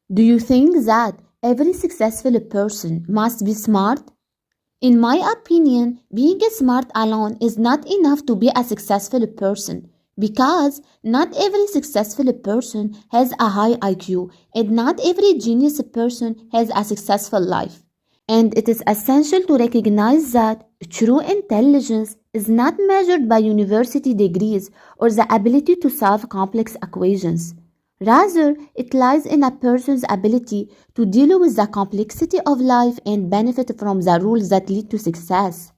Do you think that every successful person must be smart? In my opinion, being smart alone is not enough to be a successful person because not every successful person has a high IQ and not every genius person has a successful life. And it is essential to recognize that true intelligence is not measured by university degrees or the ability to solve complex equations. Rather, it lies in a person's ability to deal with the complexity of life and benefit from the rules that lead to success.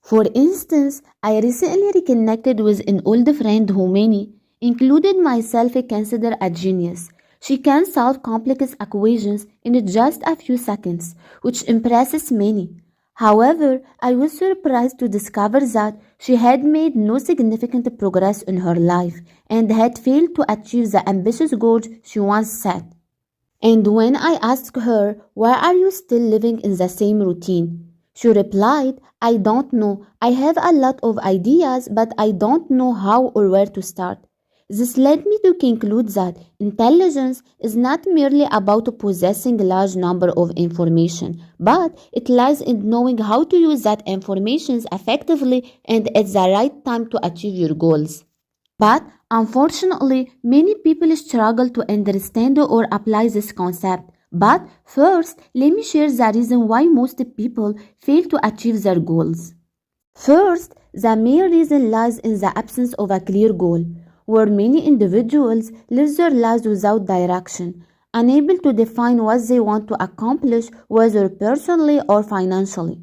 For instance, I recently reconnected with an old friend who many, including myself, consider a genius. She can solve complex equations in just a few seconds, which impresses many. However, I was surprised to discover that she had made no significant progress in her life and had failed to achieve the ambitious goals she once set. And when I asked her, why are you still living in the same routine? She replied, I don't know. I have a lot of ideas, but I don't know how or where to start. This led me to conclude that intelligence is not merely about possessing a large number of information, but it lies in knowing how to use that information effectively and at the right time to achieve your goals. But unfortunately, many people struggle to understand or apply this concept. But first, let me share the reason why most people fail to achieve their goals. First, the main reason lies in the absence of a clear goal, where many individuals live their lives without direction, unable to define what they want to accomplish, whether personally or financially.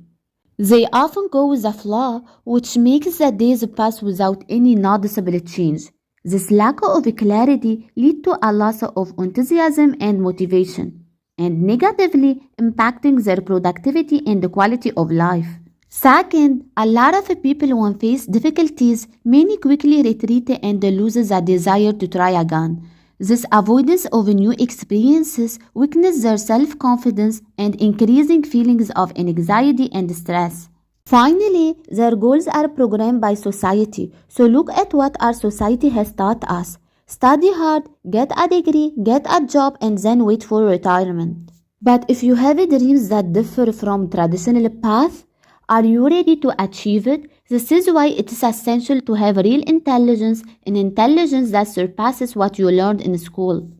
They often go with the flow, which makes the days pass without any noticeable change. This lack of clarity leads to a loss of enthusiasm and motivation, and negatively impacting their productivity and the quality of life. Second, a lot of people when face difficulties many quickly retreat and lose the desire to try again. This avoidance of new experiences weakens their self-confidence and increasing feelings of anxiety and stress. Finally, their goals are programmed by society. So look at what our society has taught us. Study hard, get a degree, get a job, and then wait for retirement. But if you have dreams that differ from traditional paths, are you ready to achieve it? This is why it is essential to have real intelligence, an intelligence that surpasses what you learned in school.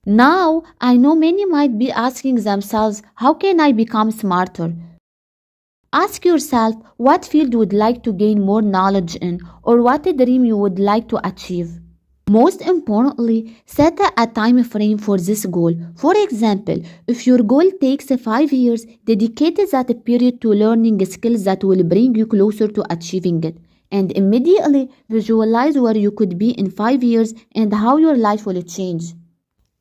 Now, I know many might be asking themselves, how can I become smarter? Ask yourself what field you would like to gain more knowledge in or what dream you would like to achieve. Most importantly, set a time frame for this goal. For example, if your goal takes 5 years, dedicate that period to learning skills that will bring you closer to achieving it. And immediately visualize where you could be in 5 years and how your life will change.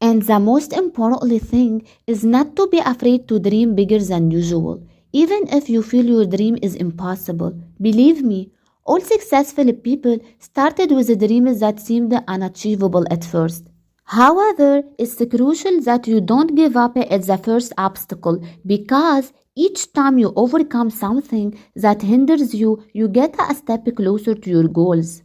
And the most important thing is not to be afraid to dream bigger than usual. Even if you feel your dream is impossible, believe me, all successful people started with dreams that seemed unachievable at first. However, it's crucial that you don't give up at the first obstacle because each time you overcome something that hinders you, you get a step closer to your goals.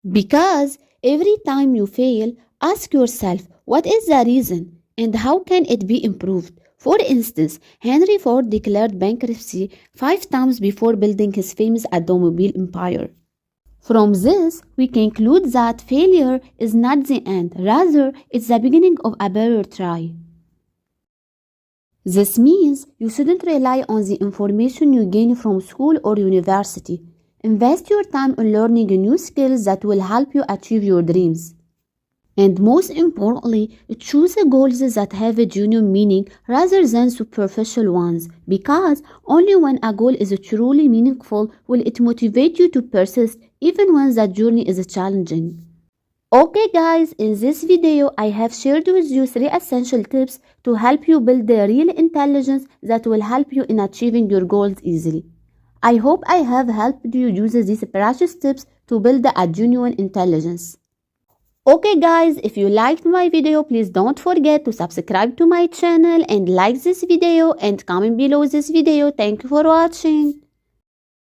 Because every time you fail, ask yourself, what is the reason and how can it be improved? For instance, Henry Ford declared bankruptcy 5 times before building his famous automobile empire. From this, we conclude that failure is not the end, rather, it's the beginning of a better try. This means you shouldn't rely on the information you gain from school or university. Invest your time in learning new skills that will help you achieve your dreams. And most importantly, choose goals that have a genuine meaning rather than superficial ones, because only when a goal is truly meaningful will it motivate you to persist even when the journey is challenging. Okay guys, in this video I have shared with you 3 essential tips to help you build the real intelligence that will help you in achieving your goals easily. I hope I have helped you use these precious tips to build a genuine intelligence. Okay guys, if you liked my video, please don't forget to subscribe to my channel and like this video and comment below this video. Thank you for watching.